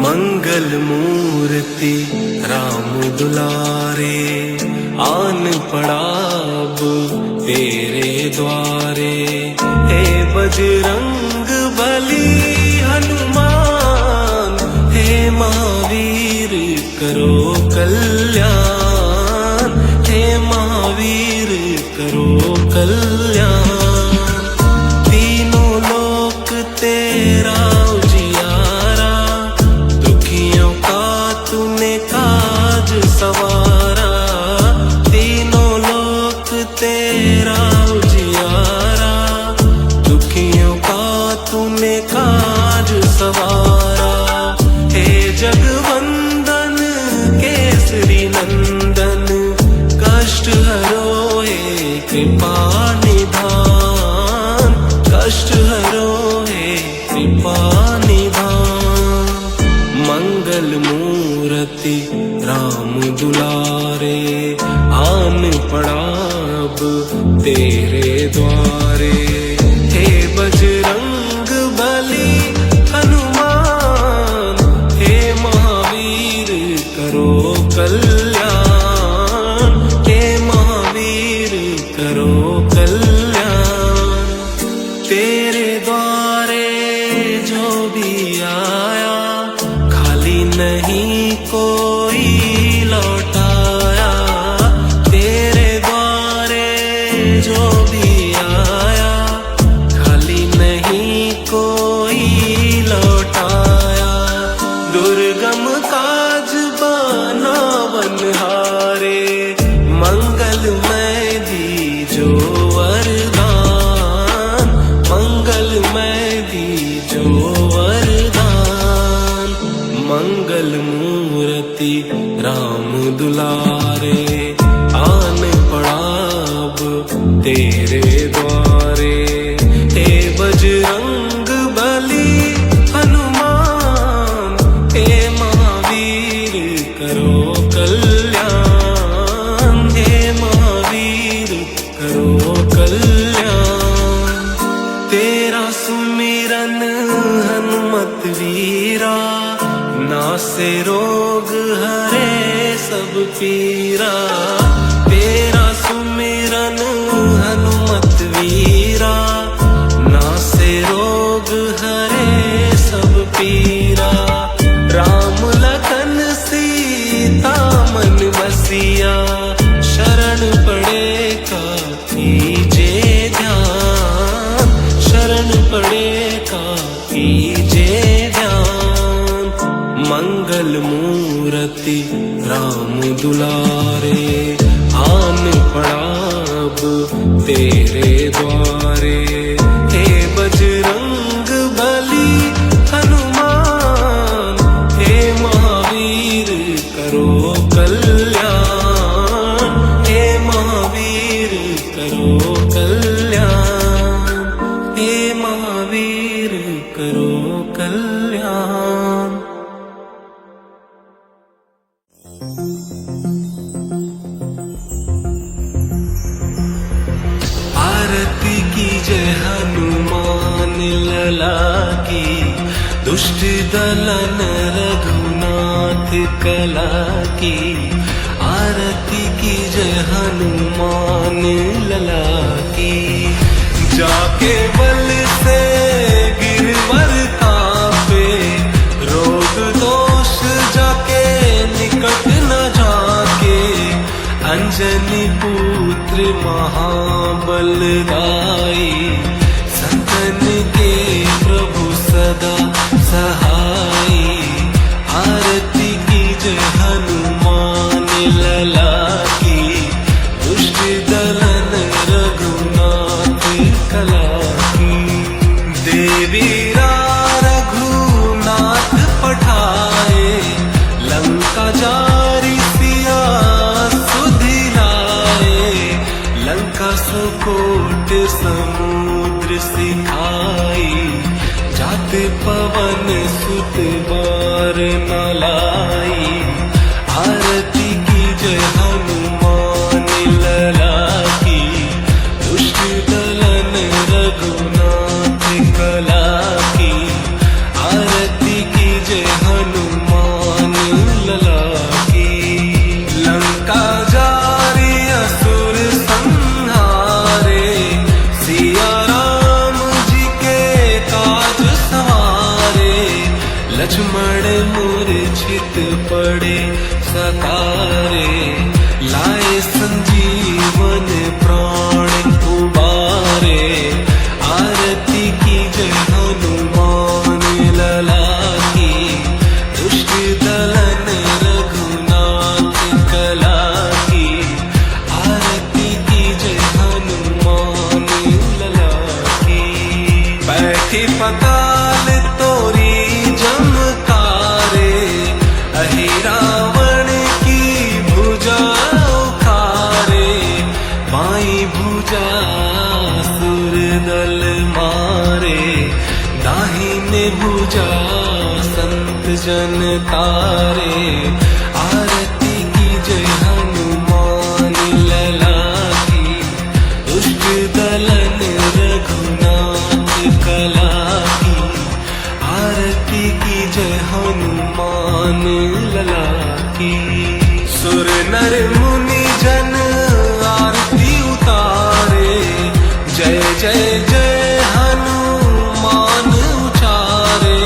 मंगल मूर्ति राम दुलारे, आन पड़ा अब तेरे द्वारे। हे बजरंग बली हनुमान, हे महावीर करो कल्याण, हे महावीर करो कल्याण। तीनों लोक तेरा उजियारा, दुखियों का तूने काज सवारा। तीनों लोक तेरा उजियारा, दुखियों का तूने काज सवारा। हे जगवंदन केसरी नंदन, कष्ट हरो हे कृपा निधान, कष्ट हरो हे कृपा निधान। मंगल मूर्ति राम दुलारे, आन पड़ा अब तेरे द्वारे। हे बजरंग बली हनुमान, हे महावीर करो कल्याण, हे महावीर करो कल्याण। तेरे द्वारे जो भी आया, खाली नहीं कोई लौटाया। तेरे द्वारे जो भी आया, खाली नहीं कोई लौटाया। दुर्गम काज बना बनहारे, मंगलमय दीजो वरदान, मंगलमय दीजो वरदान। मंगल मूर्ति राम दुलारे, आन पड़ा अब तेरे द्वारे। हे बजरंग बली हनुमान, हे महावीर करो कल्याण, हे महावीर करो कल्याण। तेरा सुमिरन हनुमत वीरा, नासे रोग हरे सब पीरा। तेरा सुमिरन हनुमत वीरा, नासे रोग हरे सब पीरा। राम लखन सीता मन बसिया, शरण पड़े का कीजे ध्यान, शरण पड़े का कीजे ध्यान। मंगल मूर्ति राम दुलारे, आन पड़ा अब तेरे द्वारे। हे बजरंग बली हनुमान, हे महावीर करो कल्याण, हे महावीर करो कल्याण, हे महावीर करो कल्याण। आरती की जय हनुमान लला की, दुष्ट दलन रघुनाथ कला की। आरती की जय हनुमान लला की, जाके बल से गिरवर कांपे, रोग दोष जाके निकट न जाके। अंजनी पुत्र महाबलदाई, संतन के प्रभु सदा सहाई। आरती की जय हनुमान लला की, दुष्ट दलन रघुनाथ कला की। देवीरा रघुनाथ पठाए, लंका जारी सिया सुधिलाए। लंका सुकोट समुद्र सिखाई, जाते पवन सुत बार न लाई। आरती की जय हनुमान लला की, दुष्ट दलन रघुनाथ कला की। आरती की जय हनुमान लक्ष्मण मूर्छित पड़े सतारे, लाए संजीवन प्राण उबारे। आरती की जय हनुमान लला की, दुष्ट दलन रघुनाथ कला की। आरती की जय हनुमान लला की। बैठी पताल तोरी जमकारे, अहि रावण की भुजा उखारे। बाई भुजा सुर दल मारे, दाहिने भुजा संत जन तारे। आरती की जय हनुमान लला की, दुष्ट दलन रघुनाथ कला की। आरती की जय हनुमान लला की। सुर नर मुनि जन आरती उतारे, जय जय जय हनुमान उचारे।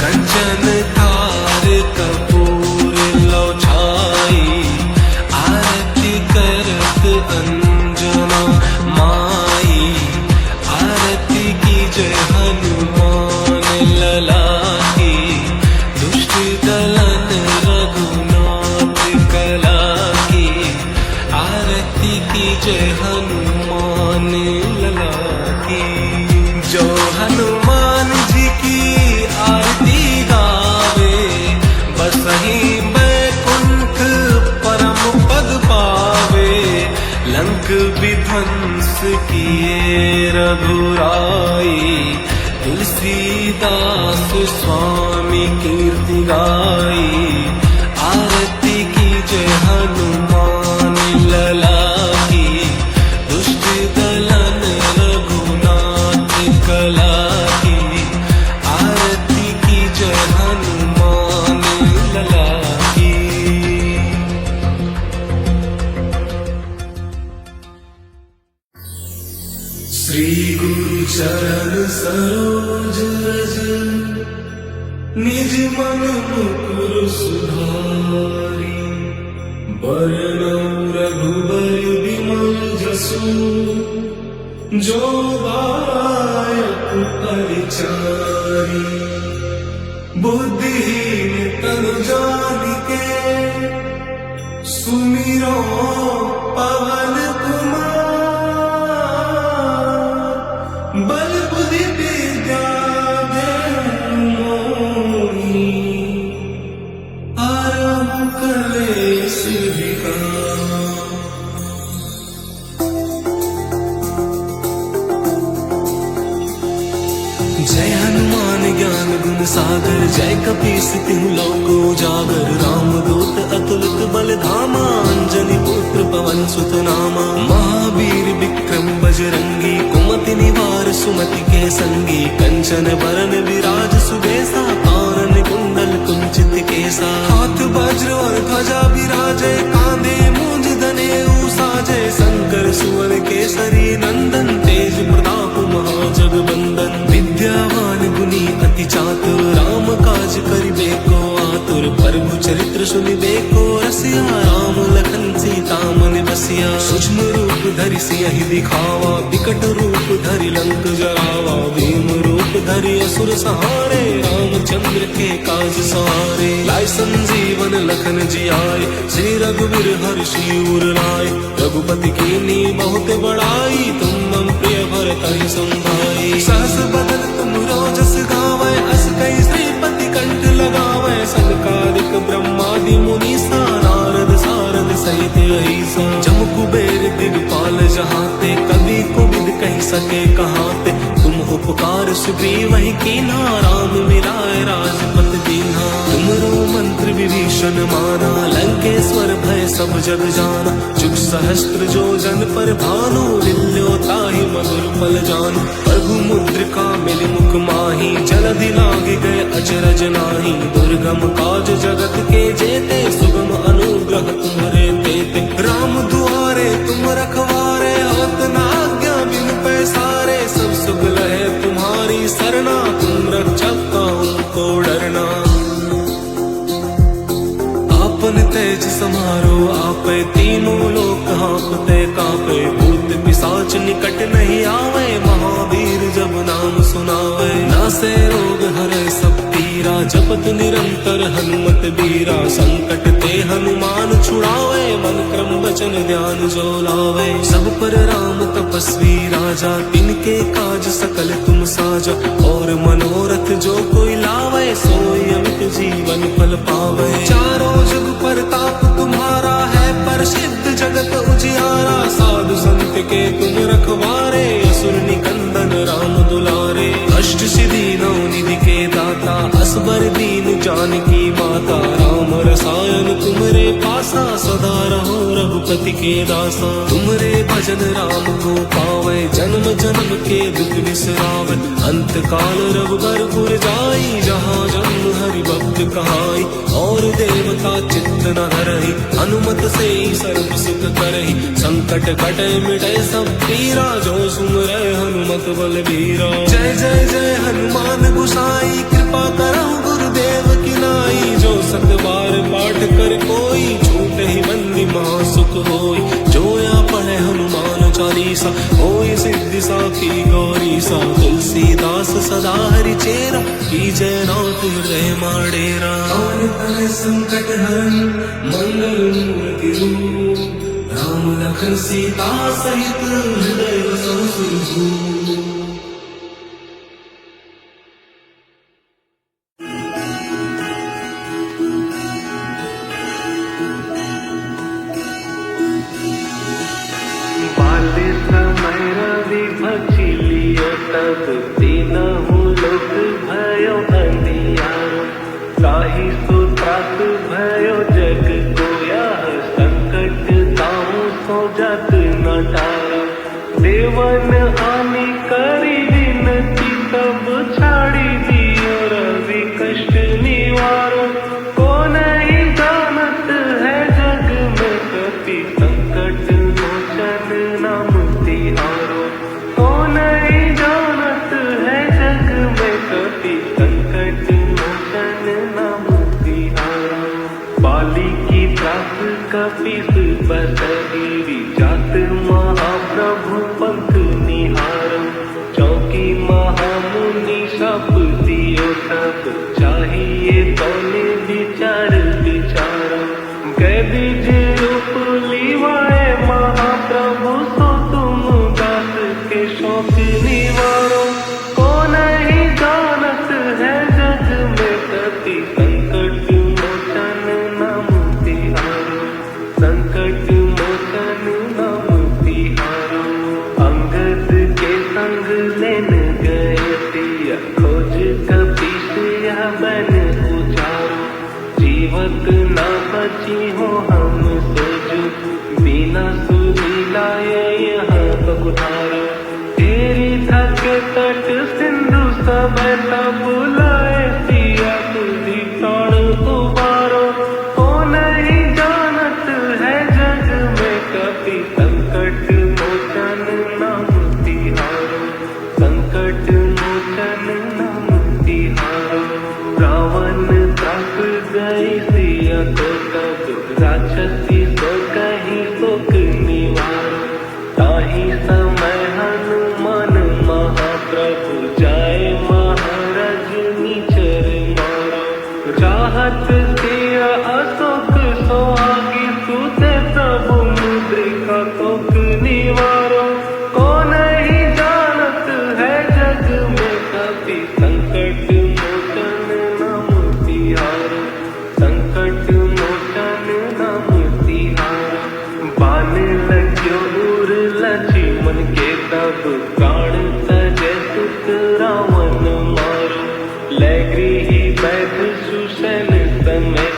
कंचन थार कपूर लो छाई, आरती करत अंजना माई। आरती की जय हनुमान लला की, दुष्ट दलन रघुनाथ कला की। आरती की जय हनुमान लला की। जो हनुमान जी की आरती गावे, बसहि बैकुंठ परम पद पावे। लंक विध्वंस किए रघुराई, तुलसीदास स्वामी कीर्ति गाई। आरती की जय हनुमान लला की, दुष्ट दलन रघुनाथ कला की। आरती की जय हनुमान लला की। श्री गुरु चरण सरोज रज, निज मन मुकुर सुधारी। बरनउँ रघुबर विमल जसु, जो दायक परिचारी। बुद्धिहीन तनु जानिके, सुमिरो पवन कुमार। बल बुद्धि विद्या देहु मोहि, आरंभ कलेस विकार। जय हनुमान ज्ञान गुण सागर, जय कपीस तिहु लोक उजागर। रामदूत अतुलित बल धामा, अंजनी पुत्र पवन सुत नामा। महावीर विक्रम बजरंगी, कुमति निवार सुमति के संगी। कंचन बरन विराज सुबेसा, कानन कुंडल कुंचित केसा। हाथ वज्र और ध्वजा विराजे, कांधे मूंज दनेऊ साजे। शंकर सुवन केसरी नंदन, तेज प्रताप महाजगवंदन। विद्यावान गुणी अति चातुर, राम काज करिबे को आतुर। प्रभु चरित्र सुनिबेको रसिया, राम लखन सीता मन बसिया। सूक्ष्म रूप धरि सियहि दिखावा, विकट रूप धरि लंक जरावा। भीम रूप धरि असुर सहारे, रामचंद्र के काज सवारे। लाए संजीवन लखन जियाए, श्री रघुवीर हर्षि उर लाए। रघुपति कीन्ही बहुत बड़ाई, तुम मम प्रिय भरत संभाई। सहस बदन तुम रोजस गावै, अस कई श्रीपति कंठ लगावै। सनकादिक ब्रह्मादि मुनीसा, नारद सारद सहित अहिसा। जम कुबेर दिगपाल जहाते, कवि कोविद कहि सके कहाते। तुम उपकार सुग्रीवहि कीन्हा, राम मिलाए राजपत दीन्हा। तुमरो मंत्र विभीषण माना, लंकेश्वर भय सब जग जाना। जुग सहस्त्र जो जन पर भानु, लिल्यो ताहि मधुर फल जानु। प्रभु मुद्रिका मिलि मुख माहि, जलधि लागे गए अचरज नाही। दुर्गम काज जगत के जेते, सुगम अनुग्रह तुम्हारे तेते। राम दुआरे तुम रखवारे, होत न आज्ञा बिन पैसारे। सब सुख लहे तुम्हारी सरना, तुम रक्षक काहू को डरना। पवन तेज समारो आपे, तीनों लोक हाँपते कापे। भूत पिशाच निकट नहीं आवे, महावीर जब नाम सुनावे। नासे रोग हरे सब पीरा, जपत निरंतर हनुमत बीरा। संकट ते हनुमान छुड़ावे, मन क्रम वचन ध्यान जो लावे। सब पर राम तपस्वी राजा, तिनके काज सकल तुम साजा। और मनोरथ जो कोई लावे, सोई अमित जीवन फल पावे। चारों जुग परताप तुम्हारा है, प्रसिद्ध जगत उजियारा। साधु संत के तुम रखवारे, असुर निकंदन राम दुलारे। अष्ट सिद्धि नौ निधि के दाता, असबर दीन जानकी माता। राम रसायन तुमरे पासा, सदा रहो रघुपति के दासा। तुमरे भजन राम को पावे, जन्म जन्म के दुख बिसरावे। अंत काल रघुबरपुर जाई, जहाँ जन्म हरि भक्त कहाई। और देवता चित्त न हरहि, हनुमत से सर्व सुख करहि। संकट कटे मिटे सब पीरा, जो सुमरै हनुमत बलबीरा। जय जय जय हनुमान गोसाई, कृपा करहु गुरुदेव की नाई। जो सत बार पाठ कर कोई, छूटे ही बंदी महासुख होई। जो या पढ़े हनुमान चालीसा, होई सिद्धि साखी गौरीसा। तुलसीदास सदा हरि चेरा, कीजय नाथ हृदय माडेरा। और तन संकट हरन, मंगल मूर्ति रूप। राम लखन सीता सहित, हृदय बसहु सिंधु। तब दीनहु लोक भयो अंधियारो। ताहि सो त्रास भयो जग कोया, संकट ताहु सो जत न टारो। देवन आनी करी विनती, तब छाड़ी दियो रवि कष्ट निवारो। को नहीं जानत है जग में कपि, संकट मोचन नाम तिहारो। को नहीं जानत है जग में कपि, संकट मोचन नाम तिहारो। बाली की त्रास कपीस बसगिरी, जात महाप्रभु पंथ निहारो। चौकी महामुनि सप दियो सब, चाहिए तौने विचार विचारो। गए बीज रूप लिवाए महाप्रभु, सो तुम दास के शौक निवारो। को नहीं जानत है जग में कपि, संकट मोचन नाम तिहारो। संकट मोचन नाम तिहारो। अंगद के संग लेन गए सिया, खोज कपीस यह बन उचारो। जीवत न बची हो हम सोजु, बिना सुधि लाए यहाँ बकुधारो। तेरी थक तट सिंधु सब तब बुलाए, सिया तुझी प्राण उबारो। को नहीं जानत है जग में कपि, संकट मोचन नाम तिहारो। संकट मोचन नाम तिहारो। रावण त्रास गई सिया को तब, राक्षसी सो कहीं शोक निवारो। ताहि समय हनुमान महाप्रभु, जाए महाराज नीचर मारो। चाहत सिया अशोक सोहागी, सुते प्रभु मुद्रिका तोक निवारो। को नहीं जानत है जग में कपि, संकट मोचन नाम तिहारो। संकट मोचन नाम तिहारो। बान लग्यो दूर लक्ष्मण के तब, प्राण तजे सुत रावण मारो। ले गृही बैठ सुषैण समय,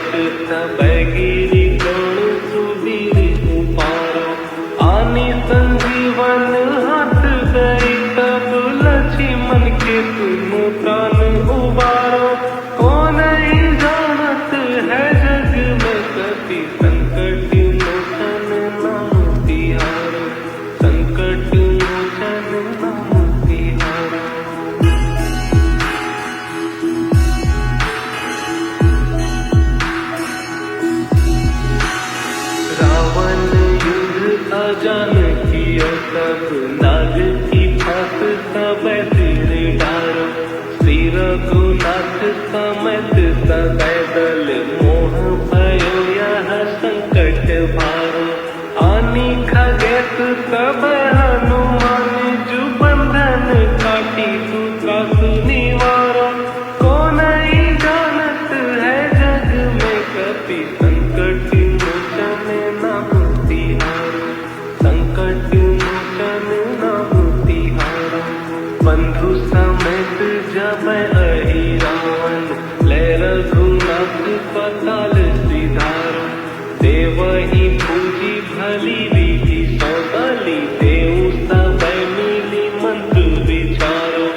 जानकी और सब नाग की फांस सब सिर डारो। श्री रघुनाथ समेत सदैदल मोह भयो यह संकट भारो। आनी खगेश सब हनुमान जो बंधन काटी सूत्रा सुनिवारो। को नहीं जानत है जग में कपि संकट मोचन नाम तिहारो। संकट मोचन नाम तिहारो। बंधु समेत जब अहि रावण ले रघुनाथ पताल सिधारो। देवहि पूजी भली विधि सो बलि देऊ सब मिली मंत्र विचारो।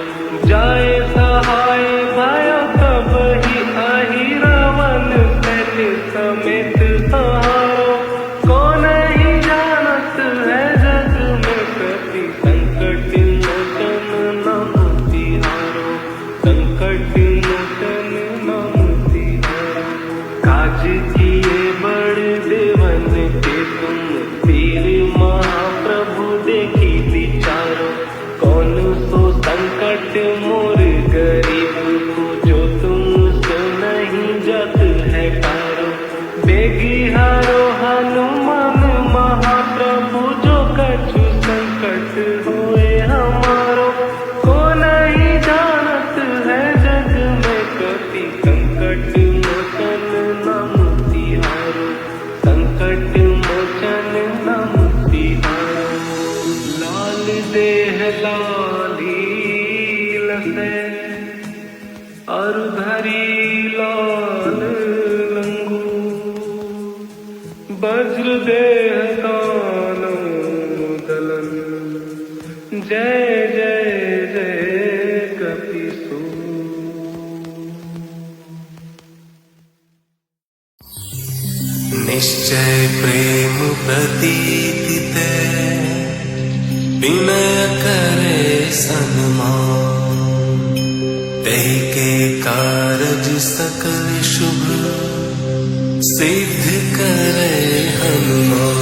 जाय सहाय भयो तब ही अहि रावण सैन्य समेत सहारो। को नहीं जानत है जग में कपि संकट मोचन नाम तिहारो। संकट मोचन नाम तिहारो। काज किए बड़ देवन के तुम वीर महाप्रभु देखी विचारो। कौन सो संकट मोर गरीब को जो तुम से नहीं जत है पारो। बेगी हारो हनुमान महाप्रभु जो कछु संकट होए हमारो। को नहीं जानत है जग में कपि संकट मोचन नाम तिहारो। संकट मोचन नाम तिहारो। लाल देह लाली लसे अरु धरी लाल लंगू। वज्र देह कानो दलन जय जय जय कपिसु। निश्चय प्रेम प्रतीति ते विनय करे सन्मान। तेहि के कारज सकल शुभ सिद्ध करे हनुमान।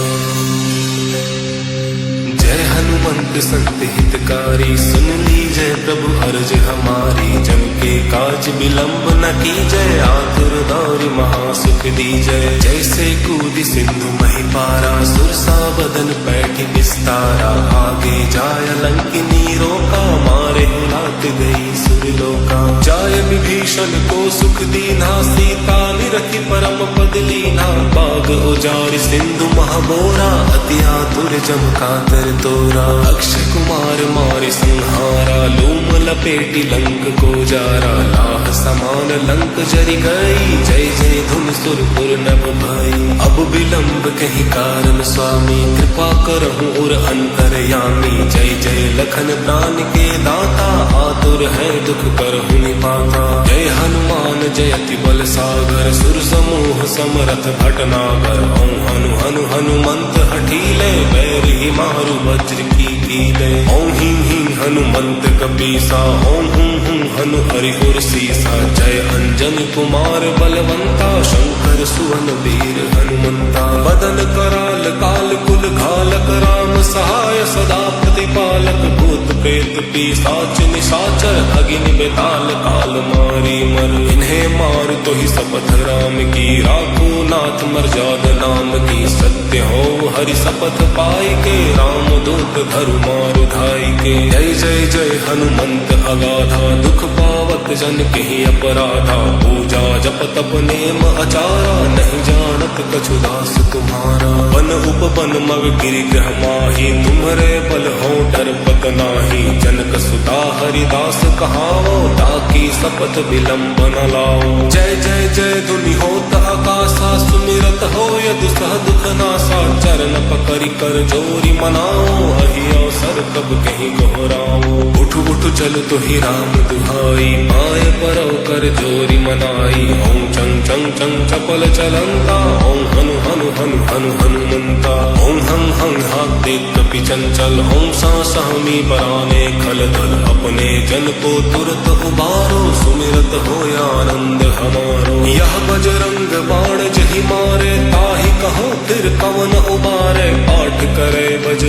जय हनुमंत संत हितकारी सुन लीजय प्रभु अर्ज हमारी। जन के काज विलंब न कीजय आतुर दौरि महासुख दीजय। जैसे कूदि सिंधु मही पारा सुरसा बदन पैठि विस्तारा। आगे जाय लंकिनी रोका मारे लात गई सुरलोका। जाय विभीषण को सुख दीना सीता निरखि परम पद लीना। बाग उजारि सिंधु महाबोरा अति आतुर जम कातर तोरा। अक्षय कुमार मारे संहारा लूम लपेटी लंक को जारा। लाह समान लंक जरि गई जय जय धुन सुरपुर नभ भई। अब विलंब कहीं कारण स्वामी कृपा करहु और अंतरयामी। जय जय लखन प्राण के दाता आतुर है दुख करहु निपाता। जय हनुमान जयति बल सागर सुर समूह समरथ भटनागर। ओं हनु हनु हनुमंत हठीले बैर ही मारु वज्र की कीले। ओं हीं हीं हनुमंत कपीसा ओं हुं हुं हनु हरिपुर सीसा। जय अंजनी कुमार बलवंता शंकर सुवन वीर हनुमंता। बदन कराल काल कुल घालक राम सहाय सदा प्रतिपालक। भूत प्रेत पिशाच निशाचर अग्नि बेताल काल मारी मर। इन्हें मार तो ही शपथ राम की राखो नाथ मर्याद नाम की। सत्य हो हरि शपथ पाई के राम दूत धरु मारु धाई के। जय जय जय हनुमंत अगाधा दुख पावत जन के ही अपराधा। पूजा जप तप नेम आचारा नहीं जानत कछु दास तुम्हारा। वन उपवन मग गिरि ग्रह माही तुम्हरे बल हो डरपत नाही। जनक सुता हरिदास कहावो ताकि शपथ विलंब न लाओ। जय जय जय धुनि होत आकाशा सुमिरत हो यदु सह दुख नासा। चरण पकड़ि कर जोरी मनाओ अहि अवसर कब कहीं गोहराओ। उठ उठ चल तो ही राम दुहाई पाए परौ कर जोरी मनाई। ओं चंग चंग चंग चपल चलंता ओं हनु हनु हनु हनु हनुमंता। ओं हं हं हाथे कपि चंचल ओं सा सहमी पराने खल दल। अपने जन को तुरत उबारो सुमिरत हो आनंद हमारो। यह बजरंग बाण जहि मारे ताहि कहो फिर कवन उबारे। पाठ करे बज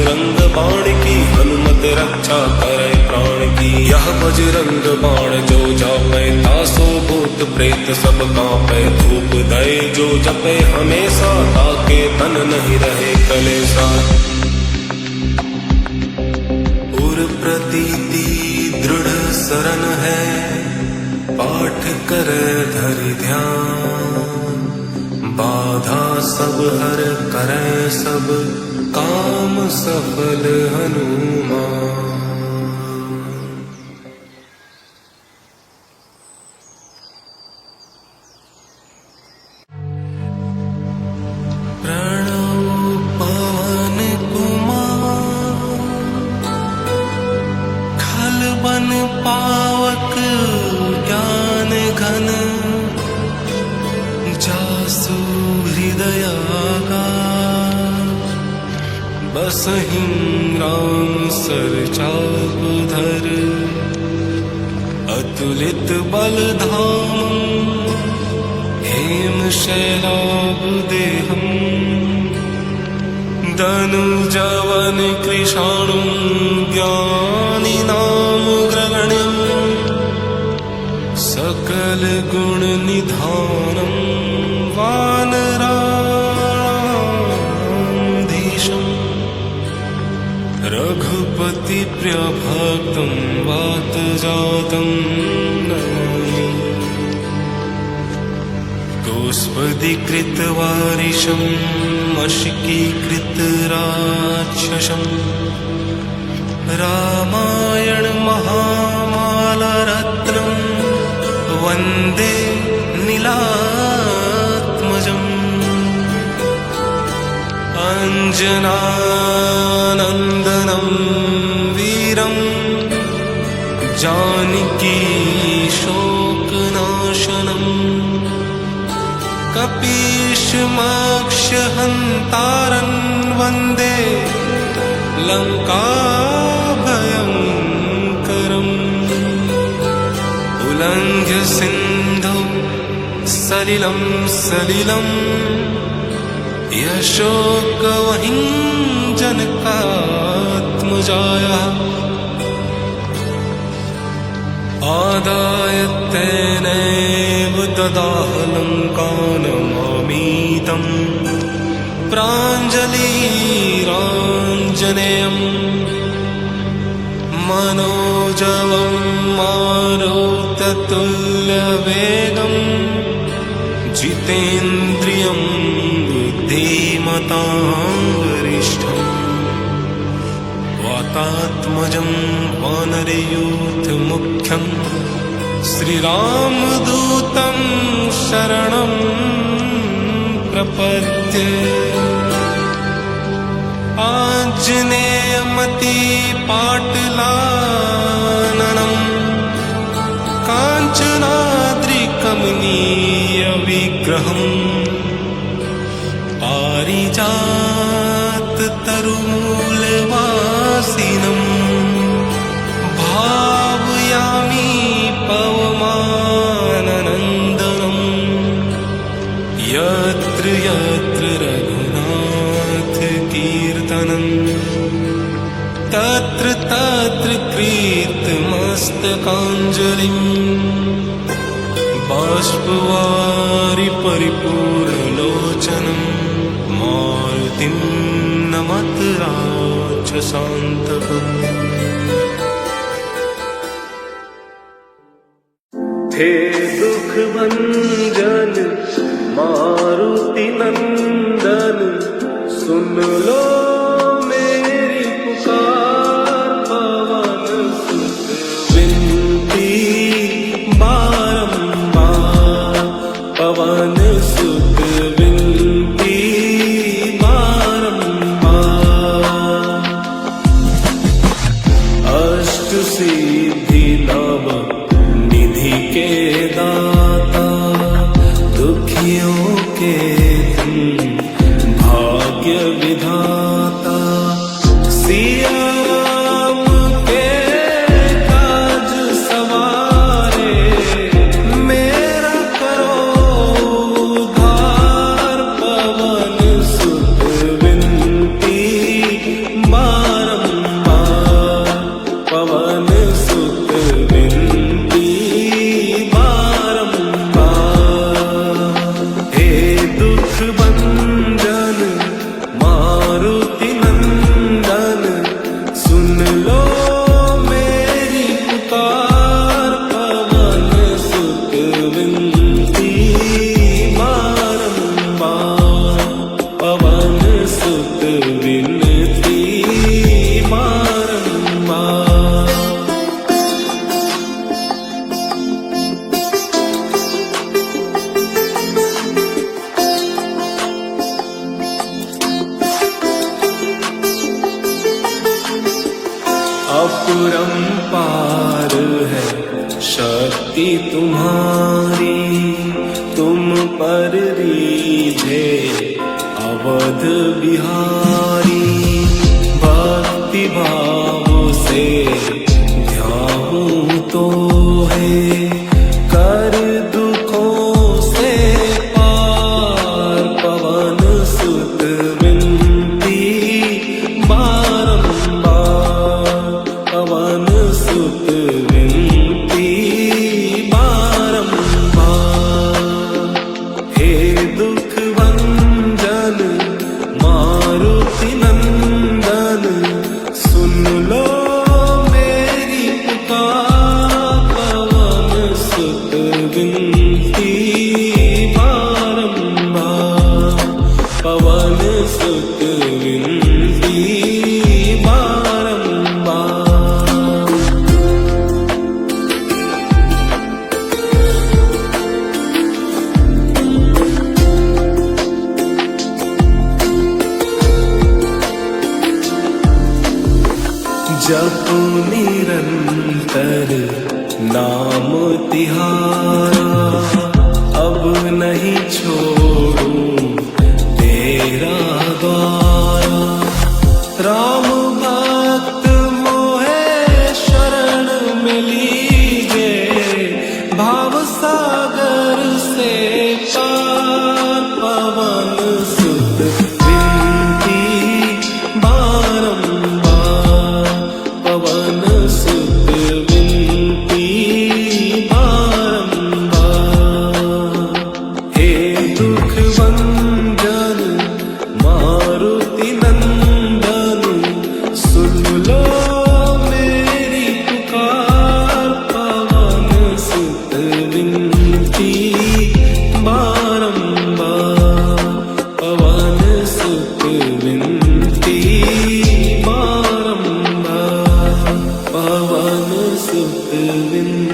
बाण की, हनुमत रक्षा करे प्राण की। यह बजरंग बाण जो जापे, तासो भूत प्रेत सब कांपे। धूप दे जो जपे हमेशा, ताके तन नहीं रहे कलेसा। उर प्रतीति दृढ़ शरण है, पाठ करे धरि ध्यान। बाधा सब हर करे सब, काम सफल हनुमान। पावक ज्ञान घन, जासु हृदयागा। बसहिं राम सर चाप धर, अतुलित बल धाम। हेम शैलाभ देहम, धनुजवन कृशाणुं। ज्ञानी नाम ग्रगण्यं, सकल गुण निधानम। वानराधीशं, रघुपति प्रिय भक्तं। वात जातं नमामि, गोस्पदीकृत वारिशं। अशिकीकृत राक्षसम्, रामायण महामाला रत्नम्। वन्दे नीलात्मजम्, अंजनानन्दनं वीरम्। जानकी शोकनाशनम्, कपीशमक्षहन्तारं। वन्दे लङ्काभयङ्करम्। उल्लङ्घ्य सिन्धौ सलिलं सलिलम्, यशोकवहिं जनकात्मजायाः। आदाय तेनैव ददाह लङ्कानमामीतम्। प्राञ्जलिराञ्जनेयम्, मनोजवं मारुततुल्यवेगम्। जितेन्द्रियं बुद्धिमतां वरिष्ठम्। वातात्मजं वानरयूथमुख्यम्, श्रीरामदूतं शरणं प्रपद्ये। आञ्जनेयमतिपाटलाननं, काञ्चनाद्रिकमनीयविग्रहम्। पारिजाततरुमूलवासिनं, भावयामि पवमाननन्दनं। यत्र यत्र रघुनाथ कीर्तनं, तत्र तत्र कृतमस्तकाञ्जलिं। बाष्पवारि परिपूर्णलोचनं, मारुतिं नमत राक्षसान्तकम्। हे दुख भंजन मारुति नंदन, सुन लो मेरी पुकार। पवन सुत विनती बारंबार, पवन सुत विनती बारंबार। अष्ट सिद्धि नव निधि के दाता, दुखियों के भाग्य विधाता। सिया राम के काज सवारे, मेरा करो उद्धार। पवन सुत विनती बारंबार। शक्ति तुम्हारी तुम पर रीझे अवध बिहारी। भक्ति भाव से ध्याऊं तो है कर दुखों से पार। पवन सुत विनती बारंबार, पवन सुत विनती बारंबार। हे दुख भंजन मारुति नंदन सुन लो मेरी पुकार। पवन सुत विनती बारंबार, पवन सुत विनती बारंबार। जप निरंतर नाम तिहारा, अब नहीं छोड़ूं तेरा द्वारा। राम भक्त मोहे शरण में लीजे, भाव सागर से पार। पवन सुत विनती बारंबार, पवन सुत विनती बारंबार। हे दुख भंजन मारुति नंदन सुन लो मेरी पुकार। पवन सुत विनती बारंबार, पवन सुत विनती बारंबार, पवन सुत विनती।